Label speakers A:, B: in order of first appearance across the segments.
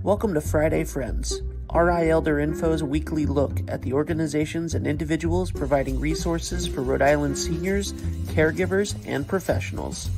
A: Welcome to Friday Friends, RI Elder Info's weekly look at the organizations and individuals providing resources for Rhode Island seniors, caregivers, and professionals.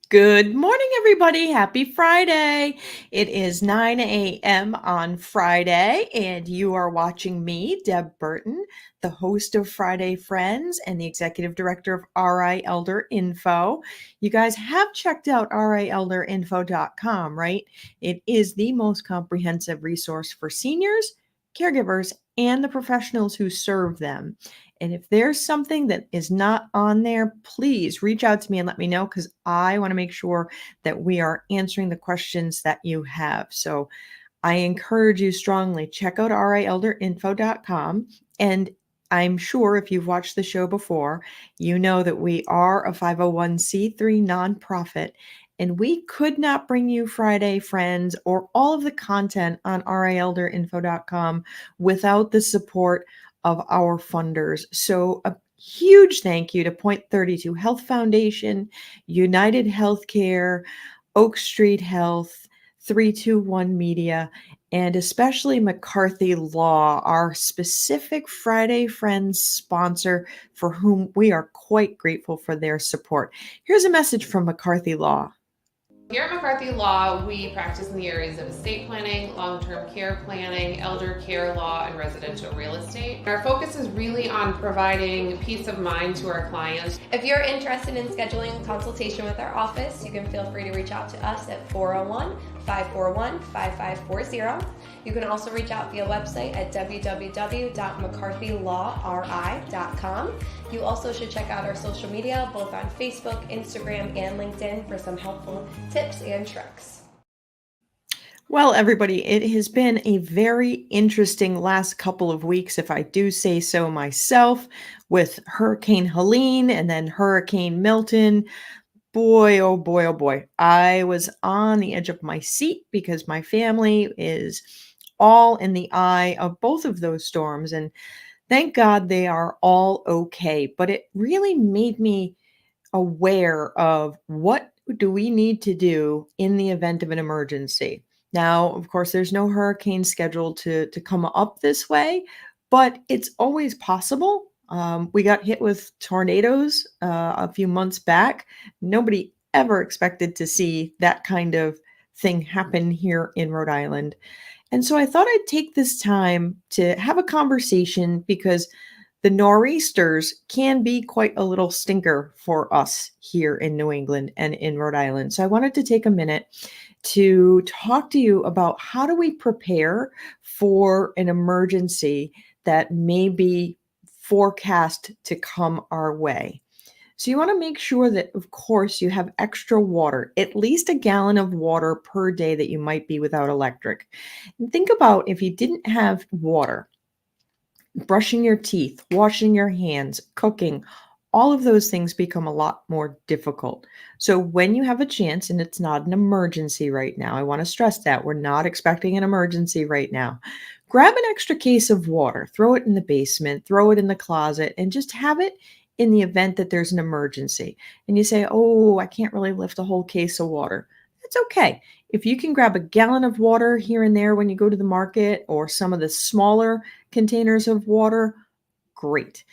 B: Good morning, everybody. Happy Friday. It is 9 a.m. on Friday, and you are watching me, Deb Burton, the host of Friday Friends and the executive director of RI Elder Info. You guys have checked out rielderinfo.com, right? It is the most comprehensive resource for seniors, caregivers, and the professionals who serve them. And if there's something that is not on there, please reach out to me and let me know, because I want to make sure that we are answering the questions that you have. So I encourage you strongly, check out rielderinfo.com. And I'm sure if you've watched the show before, you know that we are a 501c3 nonprofit, and we could not bring you Friday Friends or all of the content on rielderinfo.com without the support of our funders. So a huge thank you to Point 32 Health Foundation, United Healthcare, Oak Street Health, 321 Media, and especially McCarthy Law, our specific Friday Friends sponsor, for whom we are quite grateful for their support. Here's a message from McCarthy Law.
C: Here at McCarthy Law, we practice in the areas of estate planning, long-term care planning, elder care law, and residential real estate. Our focus is really on providing peace of mind to our clients.
D: If you're interested in scheduling a consultation with our office, you can feel free to reach out to us at 401-541-5540. You can also reach out via website at www.mccarthylawri.com. You also should check out our social media, both on Facebook, Instagram, and LinkedIn, for some helpful tips and tricks.
B: Well, everybody, it has been a very interesting last couple of weeks, if I do say so myself, with Hurricane Helene and then Hurricane Milton. Boy, oh boy, oh boy. I was on the edge of my seat because my family is all in the eye of both of those storms. And thank God they are all okay. But it really made me aware of what do we need to do in the event of an emergency. Now, of course, there's no hurricane scheduled to come up this way, but it's always possible. We got hit with tornadoes a few months back. Nobody ever expected to see that kind of thing happen here in Rhode Island. And so I thought I'd take this time to have a conversation, because the nor'easters can be quite a little stinker for us here in New England and in Rhode Island. So I wanted to take a minute to talk to you about how do we prepare for an emergency that may be forecast to come our way. So you want to make sure that, of course, you have extra water, at least a gallon of water per day that you might be without electric. And think about if you didn't have water, brushing your teeth, washing your hands, cooking, all of those things become a lot more difficult. So when you have a chance, and it's not an emergency right now, I want to stress that we're not expecting an emergency right now. Grab an extra case of water, throw it in the basement, throw it in the closet, and just have it in the event that there's an emergency. And you say, oh, I can't really lift a whole case of water. That's okay. If you can grab a gallon of water here and there when you go to the market, or some of the smaller containers of water, great.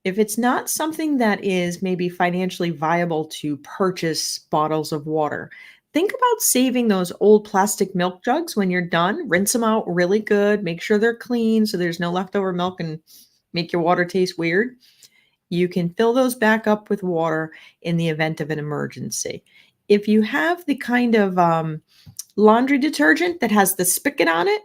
B: If it's not something that is maybe financially viable to purchase bottles of water, think about saving those old plastic milk jugs. When you're done, rinse them out really good, make sure they're clean so there's no leftover milk and make your water taste weird. You can fill those back up with water in the event of an emergency. If you have the kind of laundry detergent that has the spigot on it,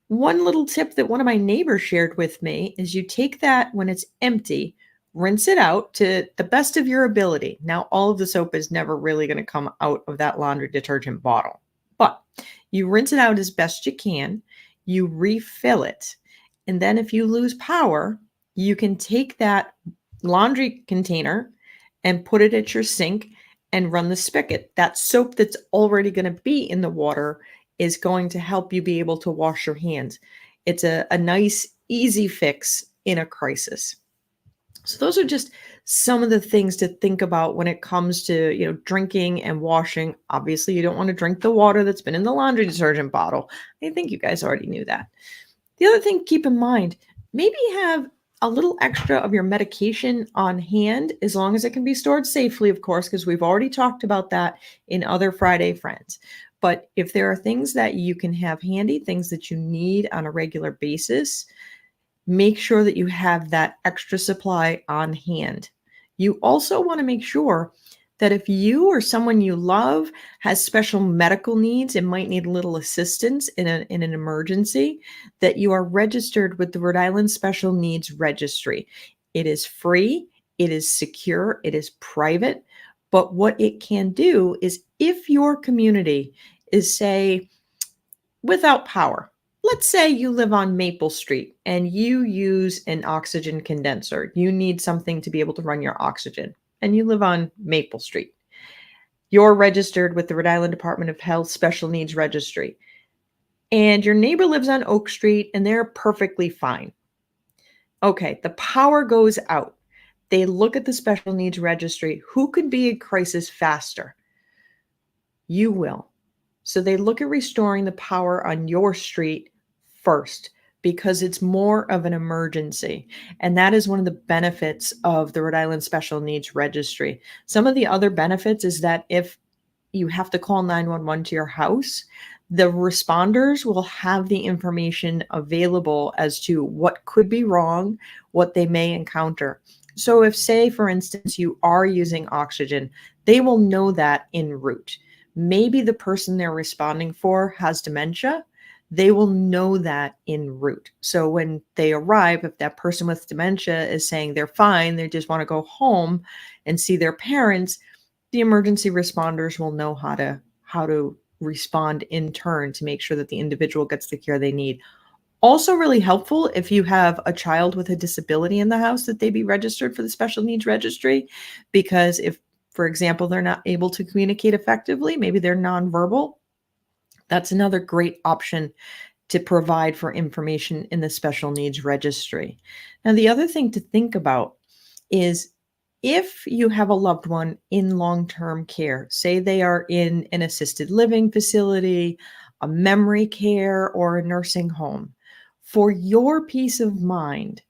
B: one little tip that one of my neighbors shared with me is you take that when it's empty, rinse it out to the best of your ability. Now, all of the soap is never really going to come out of that laundry detergent bottle, but you rinse it out as best you can, you refill it, and then if you lose power, you can take that laundry container and put it at your sink and run the spigot. That soap that's already going to be in the water is going to help you be able to wash your hands. It's a nice, easy fix in a crisis. So those are just some of the things to think about when it comes to, drinking and washing. Obviously, you don't want to drink the water that's been in the laundry detergent bottle. I think you guys already knew that. The other thing, keep in mind, maybe have a little extra of your medication on hand, as long as it can be stored safely, of course, because we've already talked about that in other Friday Friends. But if there are things that you can have handy, things that you need on a regular basis, make sure that you have that extra supply on hand. You also want to make sure that if you or someone you love has special medical needs and might need a little assistance in an emergency, that you are registered with the Rhode Island Special Needs Registry. It is free, it is secure, it is private, but what it can do is, if your community is, say, without power, let's say you live on Maple Street and you use an oxygen condenser. You need something to be able to run your oxygen, and you live on Maple Street. You're registered with the Rhode Island Department of Health Special Needs Registry, and your neighbor lives on Oak Street and they're perfectly fine. Okay, the power goes out. They look at the Special Needs Registry. Who could be in crisis faster? You will. So they look at restoring the power on your street first, because it's more of an emergency. And that is one of the benefits of the Rhode Island Special Needs Registry. Some of the other benefits is that if you have to call 911 to your house, the responders will have the information available as to what could be wrong, what they may encounter. So if, say, for instance, you are using oxygen, they will know that en route. Maybe the person they're responding for has dementia. They will know that en route. So when they arrive, if that person with dementia is saying they're fine, they just want to go home and see their parents, the emergency responders will know how to respond in turn to make sure that the individual gets the care they need. Also really helpful if you have a child with a disability in the house, that they be registered for the Special Needs Registry, because if, for example, they're not able to communicate effectively, maybe they're nonverbal, that's another great option to provide for information in the Special Needs Registry. Now, the other thing to think about is, if you have a loved one in long-term care, say they are in an assisted living facility, a memory care, or a nursing home, for your peace of mind,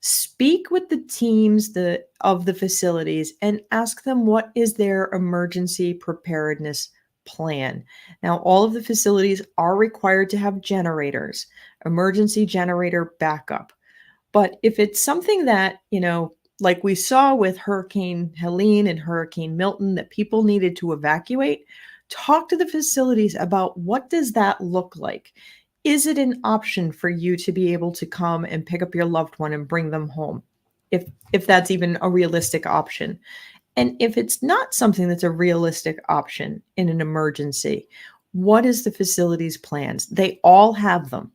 B: speak with the teams of the facilities and ask them what is their emergency preparedness plan. Now, all of the facilities are required to have generators, emergency generator backup. But if it's something that, like we saw with Hurricane Helene and Hurricane Milton, that people needed to evacuate, talk to the facilities about what does that look like. Is it an option for you to be able to come and pick up your loved one and bring them home, if that's even a realistic option? And if it's not something that's a realistic option in an emergency, what is the facility's plans? They all have them.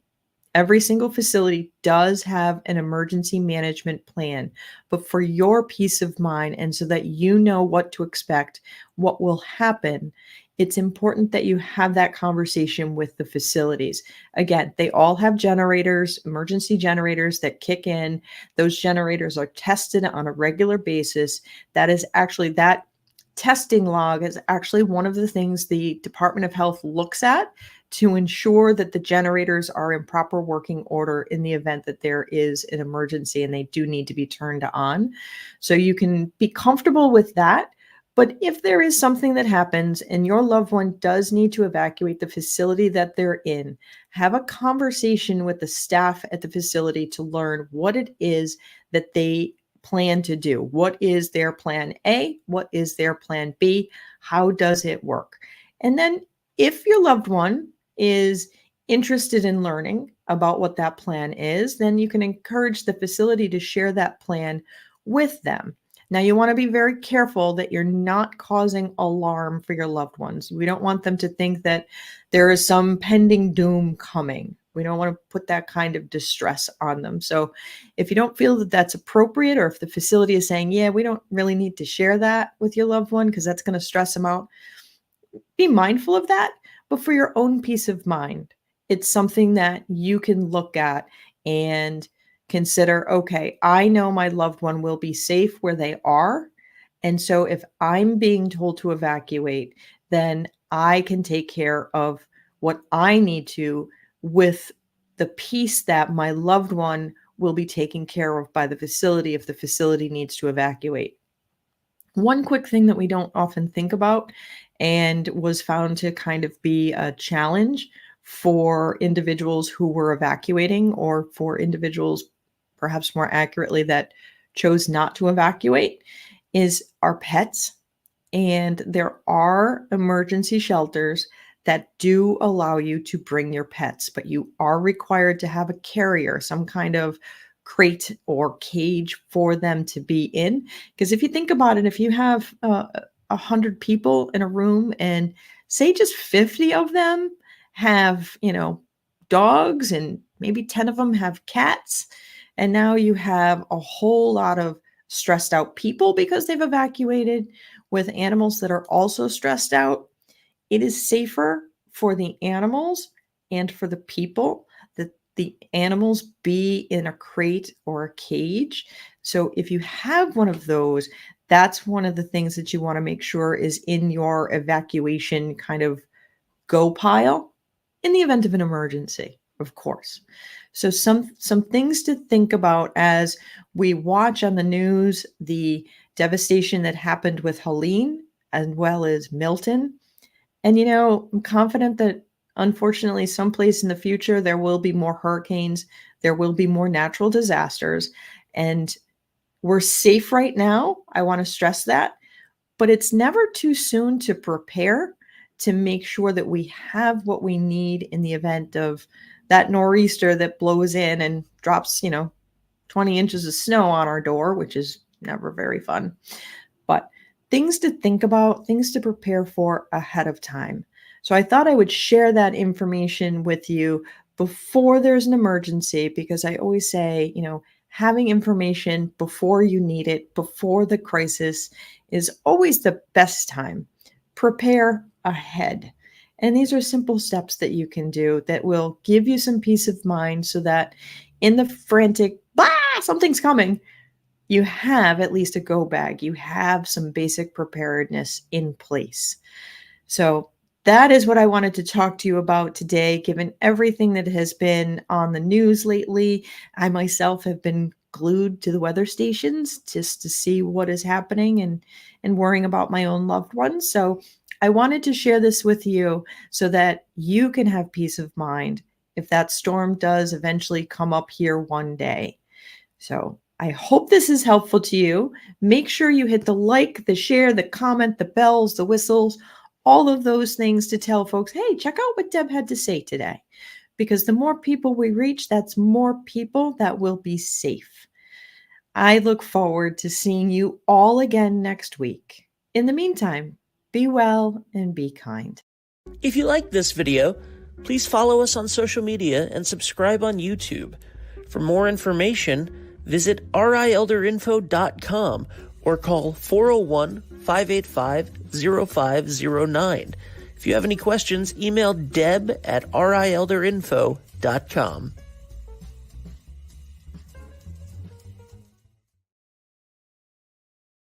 B: Every single facility does have an emergency management plan, but for your peace of mind and so that you know what to expect, what will happen, it's important that you have that conversation with the facilities. Again, they all have generators, emergency generators that kick in. Those generators are tested on a regular basis. That testing log is actually one of the things the Department of Health looks at to ensure that the generators are in proper working order in the event that there is an emergency and they do need to be turned on. So you can be comfortable with that. But if there is something that happens and your loved one does need to evacuate the facility that they're in, have a conversation with the staff at the facility to learn what it is that they plan to do. What is their plan A? What is their plan B? How does it work? And then if your loved one is interested in learning about what that plan is, then you can encourage the facility to share that plan with them. Now, you want to be very careful that you're not causing alarm for your loved ones. We don't want them to think that there is some pending doom coming. We don't want to put that kind of distress on them. So if you don't feel that that's appropriate, or if the facility is saying, yeah, we don't really need to share that with your loved one because that's going to stress them out, be mindful of that. but for your own peace of mind. It's something that you can look at and consider, okay, I know my loved one will be safe where they are. And so if I'm being told to evacuate, then I can take care of what I need to with the peace that my loved one will be taken care of by the facility if the facility needs to evacuate. One quick thing that we don't often think about and was found to kind of be a challenge for individuals who were evacuating, or for individuals, perhaps more accurately, that chose not to evacuate, is our pets. And there are emergency shelters that do allow you to bring your pets, but you are required to have a carrier, some kind of crate or cage for them to be in. Because if you think about it, if you have 100 people in a room and say just 50 of them have, dogs, and maybe 10 of them have cats, and now you have a whole lot of stressed out people because they've evacuated with animals that are also stressed out, it is safer for the animals and for the people that the animals be in a crate or a cage. So if you have one of those, that's one of the things that you want to make sure is in your evacuation kind of go pile in the event of an emergency, of course. So some things to think about as we watch on the news the devastation that happened with Helene as well as Milton. And, I'm confident that unfortunately someplace in the future there will be more hurricanes, there will be more natural disasters, and we're safe right now. I want to stress that, but it's never too soon to prepare to make sure that we have what we need in the event of that nor'easter that blows in and drops, 20 inches of snow on our door, which is never very fun. But things to think about, things to prepare for ahead of time. So I thought I would share that information with you before there's an emergency, because I always say, having information before you need it, before the crisis, is always the best time. Prepare ahead. And these are simple steps that you can do that will give you some peace of mind so that in the frantic, something's coming, you have at least a go bag. You have some basic preparedness in place. So that is what I wanted to talk to you about today, given everything that has been on the news lately. I myself have been glued to the weather stations just to see what is happening and worrying about my own loved ones. So I wanted to share this with you so that you can have peace of mind if that storm does eventually come up here one day. So I hope this is helpful to you. Make sure you hit the like, the share, the comment, the bells, the whistles, all of those things to tell folks, hey, check out what Deb had to say today. Because the more people we reach, that's more people that will be safe. I look forward to seeing you all again next week. In the meantime, be well and be kind.
A: If you like this video, please follow us on social media and subscribe on YouTube. For more information, visit rielderinfo.com or call 401-585-0509. If you have any questions, email deb@rielderinfo.com.